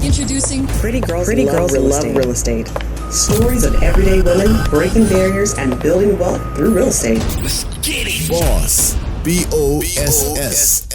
Introducing Pretty Girls Love Real Estate. Stories of everyday women breaking barriers and building wealth through real estate. Let's get it. Boss. BOSS.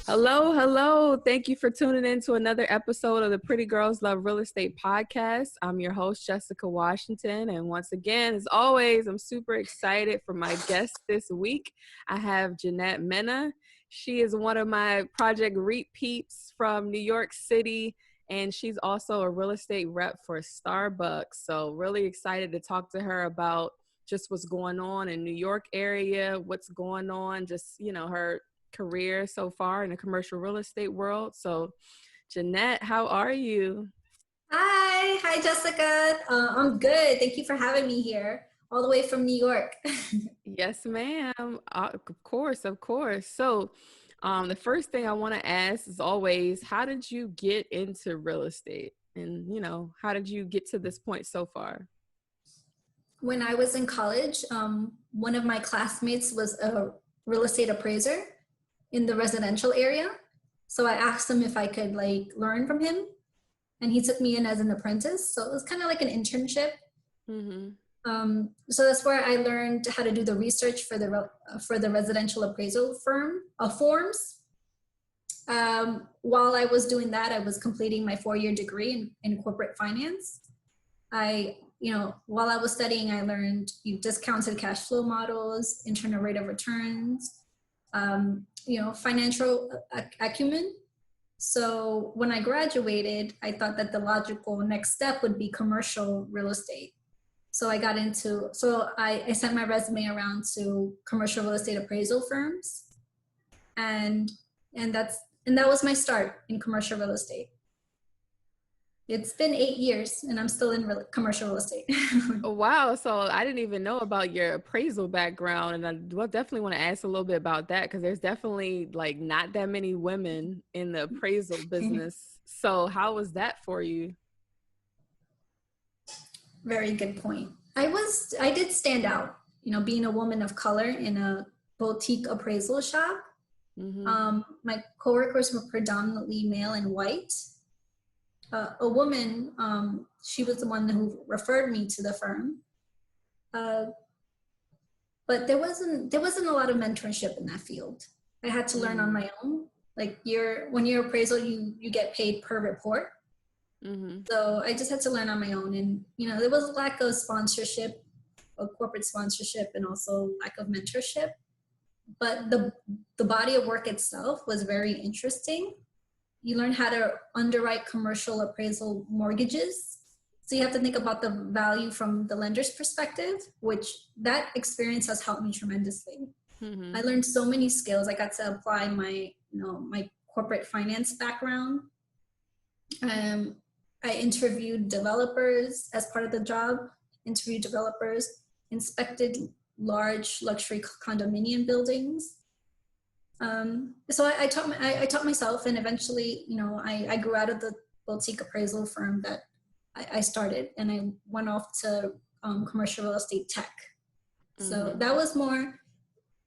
Hello. Thank you for tuning in to another episode of the Pretty Girls Love Real Estate podcast. I'm your host, Jessica Washington. And once again, as always, I'm super excited for my guest this week. I have Jeanette Mena. She is one of my Project REAP peeps from New York City. And she's also a real estate rep for Starbucks. So really excited to talk to her about just what's going on in New York area, what's going on, just, her career so far in the commercial real estate world. So Jeanette, how are you? Hi Jessica. I'm good. Thank you for having me here all the way from New York. Yes, ma'am. Of course. So the first thing I want to ask is always, how did you get into real estate? And, how did you get to this point so far? When I was in college, one of my classmates was a real estate appraiser in the residential area. So I asked him if I could learn from him, and he took me in as an apprentice. So it was kind of like an internship. Mm-hmm. So that's where I learned how to do the research for the residential appraisal forms. While I was doing that, I was completing my 4-year degree in corporate finance. While I was studying, I learned discounted cash flow models, internal rate of returns, financial acumen. So when I graduated, I thought that the logical next step would be commercial real estate. So I sent my resume around to commercial real estate appraisal firms, and that was my start in commercial real estate. It's been 8 years and I'm still in commercial real estate. Oh, wow. So I didn't even know about your appraisal background. And I definitely want to ask a little bit about that, because there's definitely not that many women in the appraisal business. So how was that for you? Very good point. I did stand out, being a woman of color in a boutique appraisal shop. Mm-hmm. My coworkers were predominantly male and white. A woman, she was the one who referred me to the firm. But there wasn't a lot of mentorship in that field. I had to learn on my own. When you're appraisal, you get paid per report. Mm-hmm. So I just had to learn on my own. And, there was a lack of sponsorship, of corporate sponsorship, and also lack of mentorship. But the body of work itself was very interesting. You learn how to underwrite commercial appraisal mortgages. So you have to think about the value from the lender's perspective, which that experience has helped me tremendously. Mm-hmm. I learned so many skills. I got to apply my corporate finance background. I interviewed developers as part of the job, inspected large luxury condominium buildings. So I taught myself, and eventually, I grew out of the boutique appraisal firm that I started, and I went off to commercial real estate tech. Mm-hmm. So that was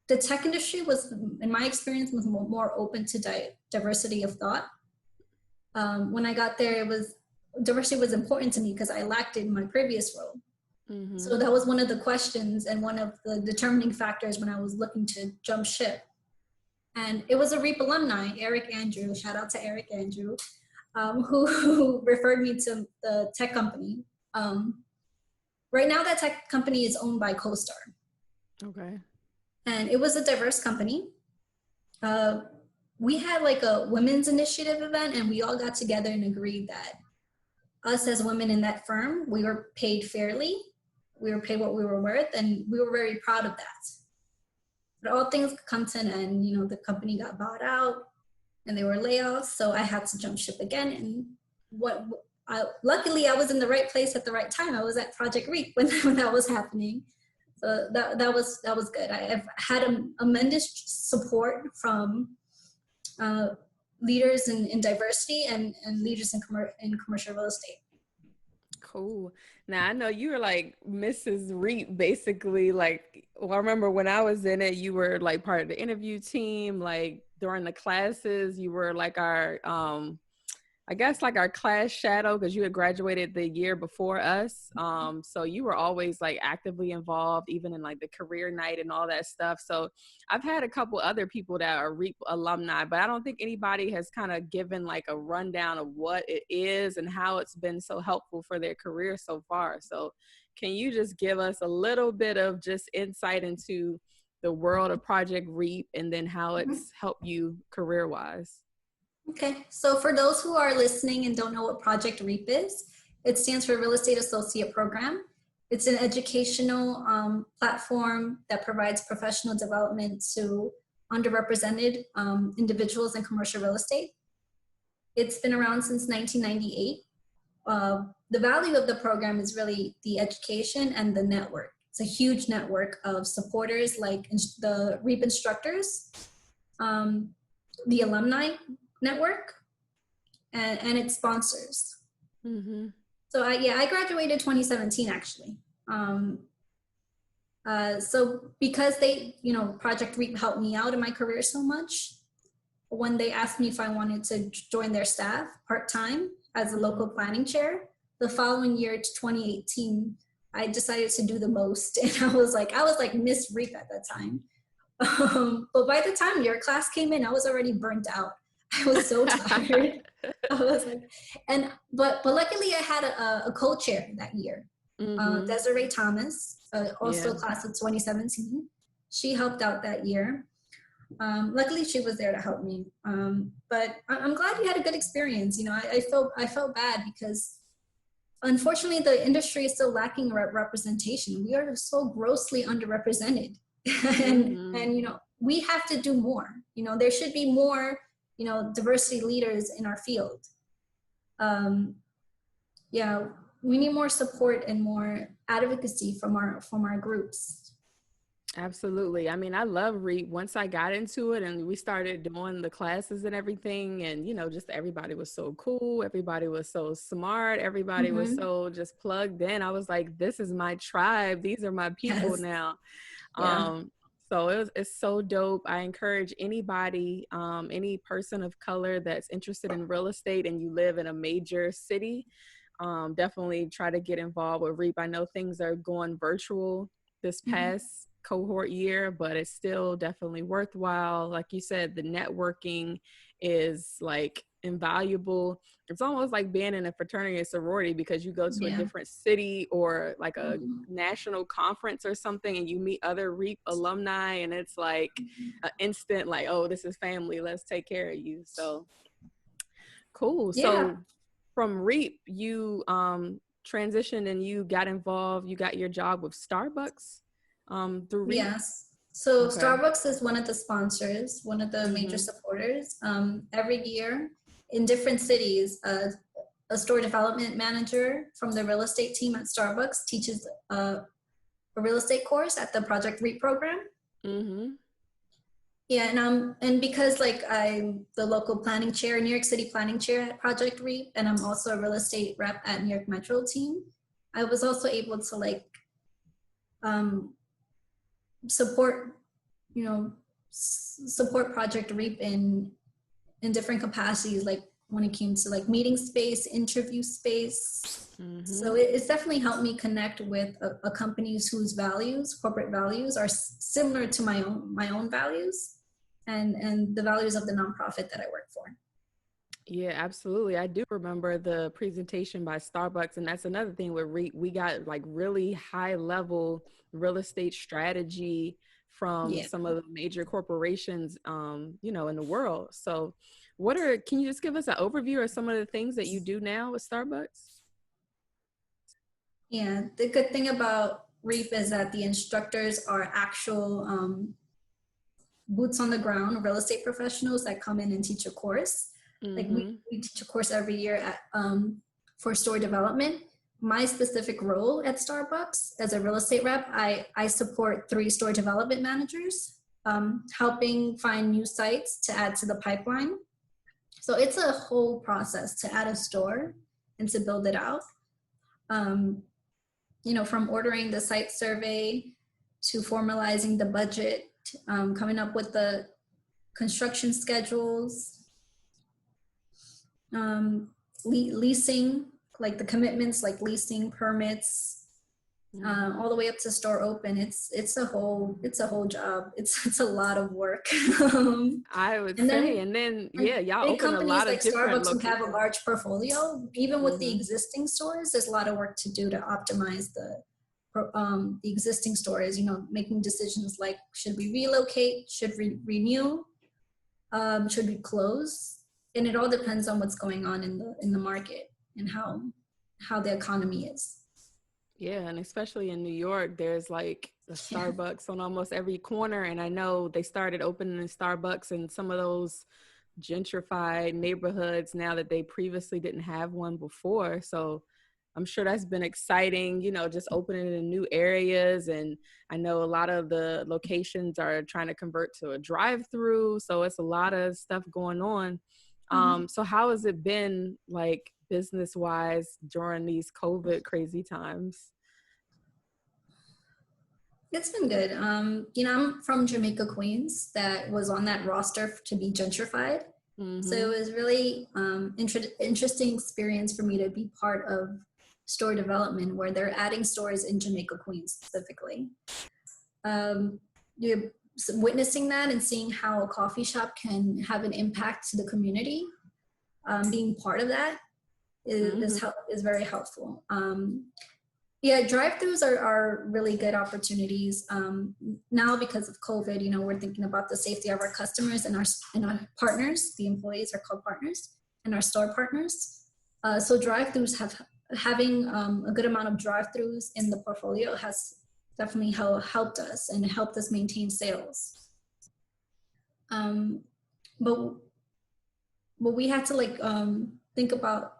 the tech industry was, in my experience, was more open to diversity of thought. When I got there, diversity was important to me because I lacked it in my previous role. Mm-hmm. So that was one of the questions and one of the determining factors when I was looking to jump ship. And it was a REAP alumni, Eric Andrew, shout out to Eric Andrew, who referred me to the tech company. Right now that tech company is owned by CoStar. Okay. And it was a diverse company. We had a women's initiative event, and we all got together and agreed that us as women in that firm, we were paid fairly. We were paid what we were worth, and we were very proud of that. But all things come to an end. The company got bought out and there were layoffs. So I had to jump ship again. And luckily I was in the right place at the right time. I was at Project REAP when that was happening. So that was good. I've had a tremendous support from leaders in diversity and leaders in commercial real estate. Cool. Now I know you were like Mrs. Reap, basically. Like, well, I remember when I was in it, you were like part of the interview team. Like during the classes, you were like our, I guess like our class shadow because you had graduated the year before us. So you were always like actively involved, even in like the career night and all that stuff. So I've had a couple other people that are REAP alumni, but I don't think anybody has kind of given like a rundown of what it is and how it's been so helpful for their career so far. So can you just give us a little bit of just insight into the world of Project REAP and then how it's helped you career-wise? Okay, so for those who are listening and don't know what Project REAP is, it stands for Real Estate Associate Program. It's an educational platform that provides professional development to underrepresented individuals in commercial real estate. It's been around since 1998. The value of the program is really the education and the network. It's a huge network of supporters like the REAP instructors, the alumni network, and its sponsors. Mm-hmm. So I graduated 2017 actually. So because Project REAP helped me out in my career so much, when they asked me if I wanted to join their staff part-time as a local planning chair, the following year to 2018, I decided to do the most. And I was like Miss REAP at that time. But by the time your class came in, I was already burnt out. I was so tired. I was like, but luckily I had a co-chair that year, Desiree Thomas, also class of 2017. She helped out that year. Luckily she was there to help me. But I'm glad you had a good experience. I felt bad because unfortunately the industry is still lacking representation. We are so grossly underrepresented, and we have to do more. There should be more diversity leaders in our field. We need more support and more advocacy from our groups. Absolutely. I mean, I love REAP. Once I got into it and we started doing the classes and everything, and just everybody was so cool, everybody was so smart, everybody was so just plugged in. I was like, this is my tribe, these are my people now. So it's so dope. I encourage anybody, any person of color that's interested in real estate and you live in a major city, definitely try to get involved with REAP. I know things are going virtual this past cohort year, but it's still definitely worthwhile. Like you said, the networking is like invaluable. It's almost like being in a fraternity or sorority because you go to a different city or like a national conference or something and you meet other REAP alumni and it's like an instant like, oh, this is family, let's take care of you. So cool. So from REAP, you transitioned and you got involved, you got your job with Starbucks through REAP? Yes. So Starbucks is one of the sponsors, one of the major supporters. Every year in different cities, a store development manager from the real estate team at Starbucks teaches a real estate course at the Project REAP program. And because like I'm the local planning chair, New York City planning chair at Project REAP, and I'm also a real estate rep at New York Metro team, I was also able to like support Project REAP in different capacities, like when it came to like meeting space, interview space. So it's definitely helped me connect with a companies whose values, corporate values, are similar to my own values and the values of the nonprofit that I work for. Yeah, absolutely. I do remember the presentation by Starbucks, and that's another thing with REAP. We got like really high level real estate strategy from some of the major corporations, in the world. So can you just give us an overview of some of the things that you do now with Starbucks? Yeah, the good thing about REAP is that the instructors are actual boots on the ground real estate professionals that come in and teach a course. Like we teach a course every year at, for store development. My specific role at Starbucks as a real estate rep, I support 3 store development managers, helping find new sites to add to the pipeline. So it's a whole process to add a store and to build it out. From ordering the site survey to formalizing the budget, coming up with the construction schedules, leasing, like the commitments, like leasing permits, all the way up to store open. It's a whole job. It's a lot of work. I would say, and then y'all big open a companies lot of like different Starbucks who have a large portfolio, even with the Mm-hmm. existing stores, there's a lot of work to do to optimize the existing stores. Making decisions like, should we relocate, should we renew, should we close, and it all depends on what's going on in the market and how the economy is. Yeah, and especially in New York, there's like a Starbucks on almost every corner. And I know they started opening Starbucks in some of those gentrified neighborhoods now that they previously didn't have one before. So I'm sure that's been exciting, just opening in new areas. And I know a lot of the locations are trying to convert to a drive-through. So it's a lot of stuff going on. So how has it been, like, business-wise during these COVID crazy times? It's been good. I'm from Jamaica, Queens, that was on that roster to be gentrified. Mm-hmm. So it was really interesting experience for me to be part of store development, where they're adding stores in Jamaica, Queens specifically. You're witnessing that and seeing how a coffee shop can have an impact to the community. Being part of that is very helpful. Drive-throughs are really good opportunities. Now, because of COVID, we're thinking about the safety of our customers and our partners. The employees are called partners, and our store partners. So drive-throughs having a good amount of drive-throughs in the portfolio has definitely helped us and helped us maintain sales. But we had to think about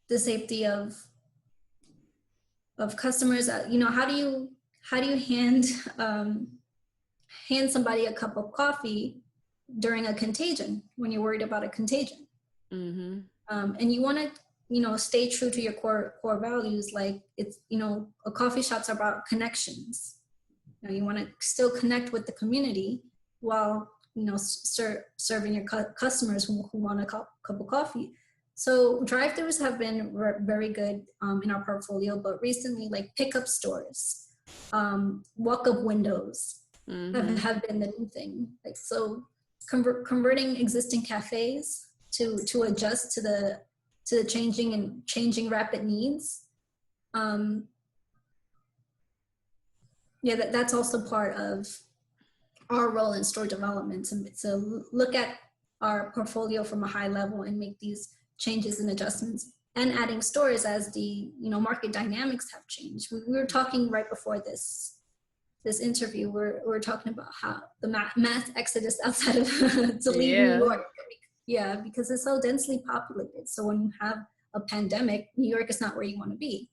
the safety of customers. How do you hand somebody a cup of coffee during a contagion, when you're worried about a contagion? Mm-hmm. And you want to stay true to your core values. Like, it's a coffee shop's about connections. You want to still connect with the community while serving your customers who want a cup of coffee. So drive-thrus have been very good in our portfolio, but recently, like, pickup stores, walk-up windows have been the new thing. Like, so converting existing cafes to adjust to the changing rapid needs. That's also part of our role in store development, to look at our portfolio from a high level and make these changes and adjustments, and adding stores as the market dynamics have changed. We were talking right before this interview. We're talking about how the mass exodus outside of to leave New York. Yeah, because it's so densely populated. So when you have a pandemic, New York is not where you want to be.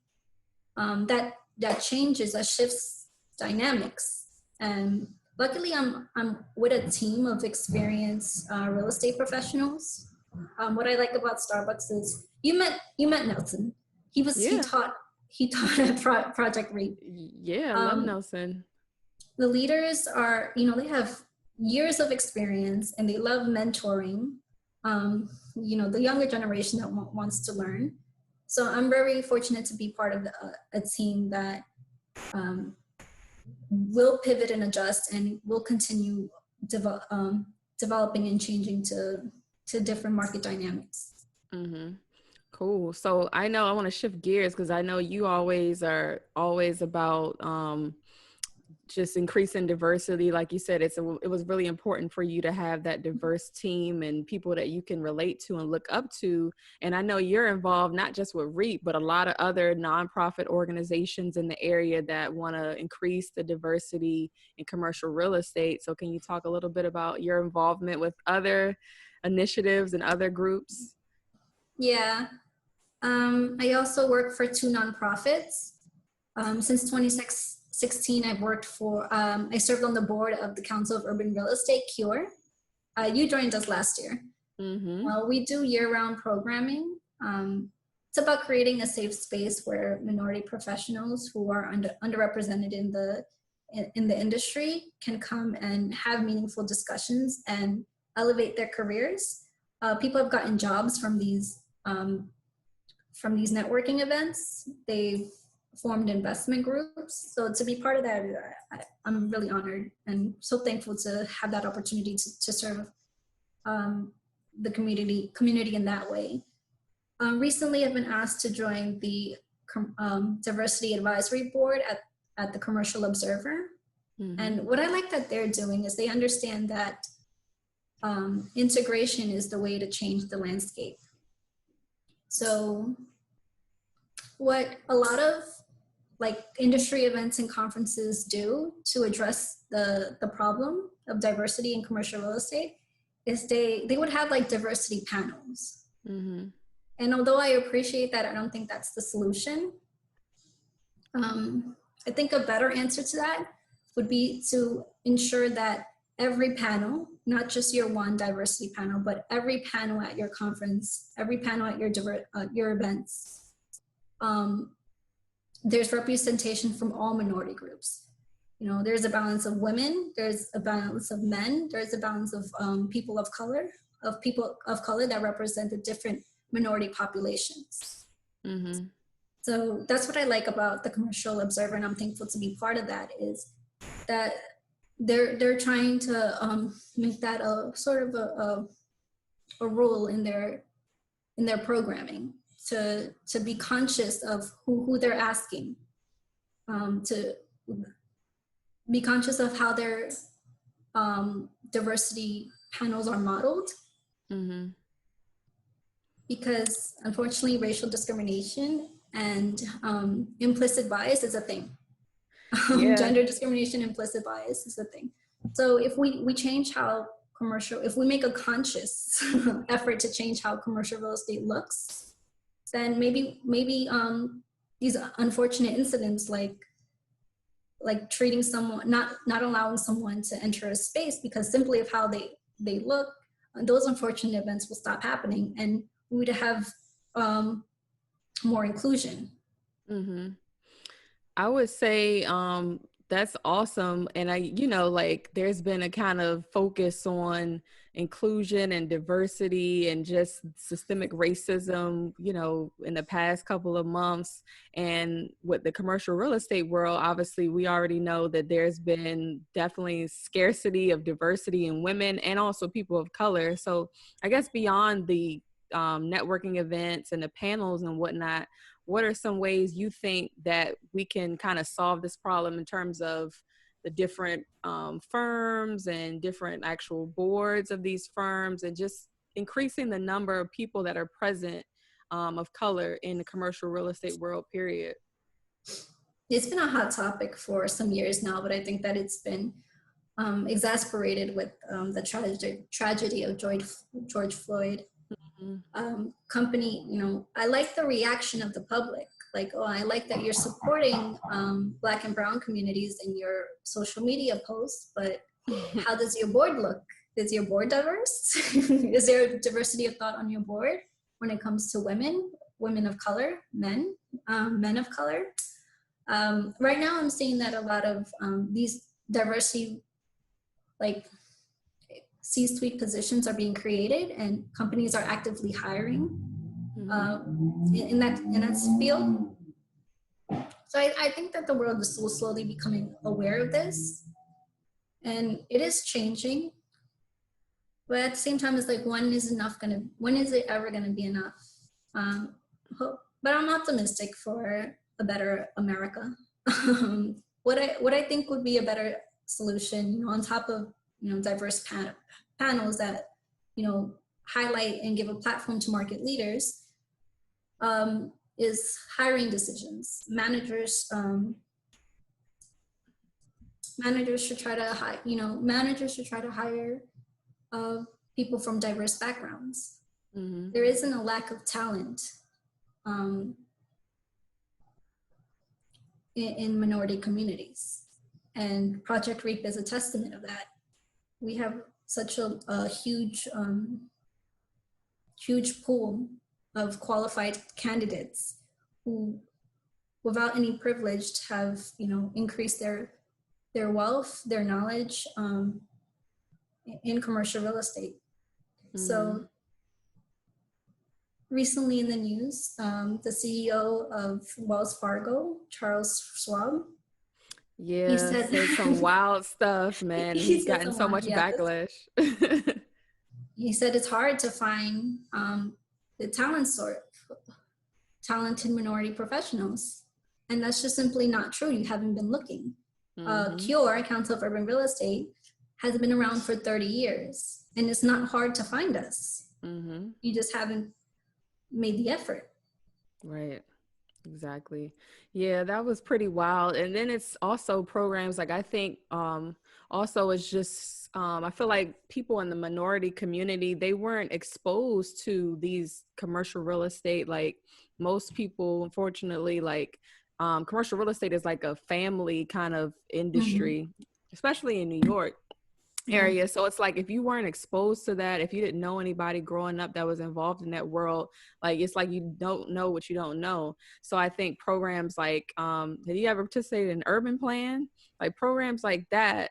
That changes, that shifts dynamics. And luckily, I'm with a team of experienced real estate professionals. What I like about Starbucks is you met Nelson. He taught at Project REAP. Yeah, I love Nelson. The leaders are, they have years of experience and they love mentoring. The younger generation that wants to learn. So I'm very fortunate to be part of a team that will pivot and adjust, and will continue developing and changing to different market dynamics. Mm-hmm. Cool. So I want to shift gears, because I know you are always about just increasing diversity. Like you said, it was really important for you to have that diverse team and people that you can relate to and look up to. And I know you're involved not just with REAP, but a lot of other nonprofit organizations in the area that want to increase the diversity in commercial real estate. So can you talk a little bit about your involvement with other initiatives and other groups? Yeah. I also work for 2 nonprofits. Since 2016, I've worked for, I served on the board of the Council of Urban Real Estate, CURE. You joined us last year. Mm-hmm. We do year-round programming it's about creating a safe space where minority professionals who are underrepresented in the industry can come and have meaningful discussions and elevate their careers. People have gotten jobs from these networking events. They've formed investment groups. So to be part of that, I'm really honored and so thankful to have that opportunity to serve the community in that way. Recently, I've been asked to join the Diversity Advisory Board at the Commercial Observer. Mm-hmm. And what I like that they're doing is they understand that integration is the way to change the landscape. So what a lot of like industry events and conferences do to address the problem of diversity in commercial real estate is they would have like diversity panels. Mm-hmm. And although I appreciate that, I don't think that's the solution. I think a better answer to that would be to ensure that every panel, not just your one diversity panel, but every panel at your conference, every panel at your events, there's representation from all minority groups. You know, there's a balance of women, there's a balance of men, there's a balance of people of color that represent the different minority populations. Mm-hmm. So that's what I like about the Commercial Observer, and I'm thankful to be part of that, is that they're trying to make that a sort of a rule in their programming, to be conscious of who they're asking, to be conscious of how their diversity panels are modeled. Mm-hmm. Because unfortunately, racial discrimination and implicit bias is a thing. Gender discrimination, implicit bias is a thing. So if we change how if we make a conscious effort to change how commercial real estate looks, then maybe these unfortunate incidents like treating someone, not allowing someone to enter a space because simply of how they look, those unfortunate events will stop happening, and we would have more inclusion. Mm-hmm. I would say that's awesome. And there's been a kind of focus on inclusion and diversity and just systemic racism, in the past couple of months. And with the commercial real estate world, obviously, we already know that there's been definitely scarcity of diversity in women and also people of color. So I guess beyond the networking events and the panels and whatnot, what are some ways you think that we can kind of solve this problem in terms of the different firms and different actual boards of these firms, and just increasing the number of people that are present of color in the commercial real estate world, period? It's been a hot topic for some years now, but I think that it's been exasperated with the tragedy of George Floyd. Company, I like the reaction of the public. Like, oh, I like that you're supporting Black and Brown communities in your social media posts, but how does your board look? Is your board diverse? Is there a diversity of thought on your board when it comes to women of color, men of color? Right now, I'm seeing that a lot of these diversity, like C-suite positions, are being created, and companies are actively hiring in that field. So I think that the world is still slowly becoming aware of this, and it is changing. But at the same time, it's like, when is it ever gonna be enough? But I'm optimistic for a better America. What I think would be a better solution, on top of diverse panels that highlight and give a platform to market leaders, is hiring decisions. Managers should try to hire people from diverse backgrounds. Mm-hmm. There isn't a lack of talent in minority communities, and Project REAP is a testament of that. We have such a huge pool of qualified candidates who, without any privilege, have, you know, increased their wealth, their knowledge in commercial real estate. So recently in the news, the CEO of Wells Fargo, Charles Schwab, he said some wild stuff, man. He's gotten so much backlash. He said it's hard to find the talented minority professionals. And that's just simply not true. You haven't been looking. CURE, Council of Urban Real Estate, has been around for 30 years. And it's not hard to find us. You just haven't made the effort. Right. Exactly. Yeah, that was pretty wild. And then it's also programs like, I think also it's just, I feel like people in the minority community, they weren't exposed to these commercial real estate. Like most people, unfortunately, like commercial real estate is like a family kind of industry, especially in New York area. So it's like, if you weren't exposed to that, if you didn't know anybody growing up that was involved in that world, like it's like you don't know what you don't know. So I think programs like did you ever participate in Urban Plan? Like programs like that,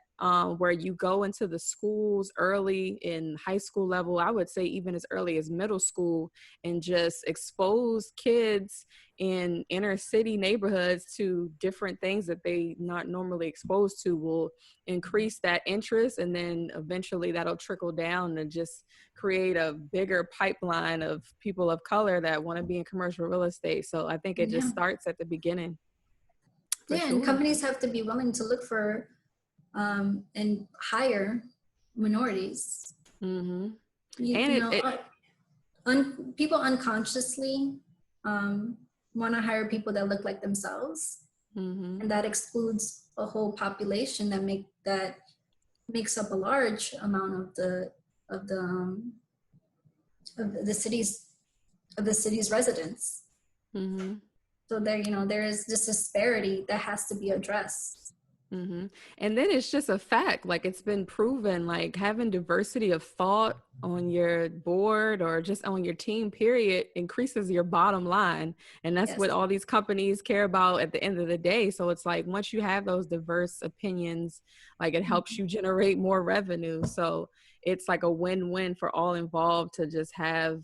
where you go into the schools early in high school level, I would say even as early as middle school, and just expose kids in inner city neighborhoods to different things that they not normally exposed to, will increase that interest. And then eventually that'll trickle down and just create a bigger pipeline of people of color that want to be in commercial real estate. So I think it just starts at the beginning. And companies have to be willing to look for and hire minorities. People unconsciously want to hire people that look like themselves, and that excludes a whole population that makes up a large amount of the city's residents. So there is this disparity that has to be addressed. And then it's just a fact, like it's been proven, like having diversity of thought on your board or just on your team period increases your bottom line. And that's what all these companies care about at the end of the day. So it's like, once you have those diverse opinions, like it helps you generate more revenue. So it's like a win-win for all involved to just have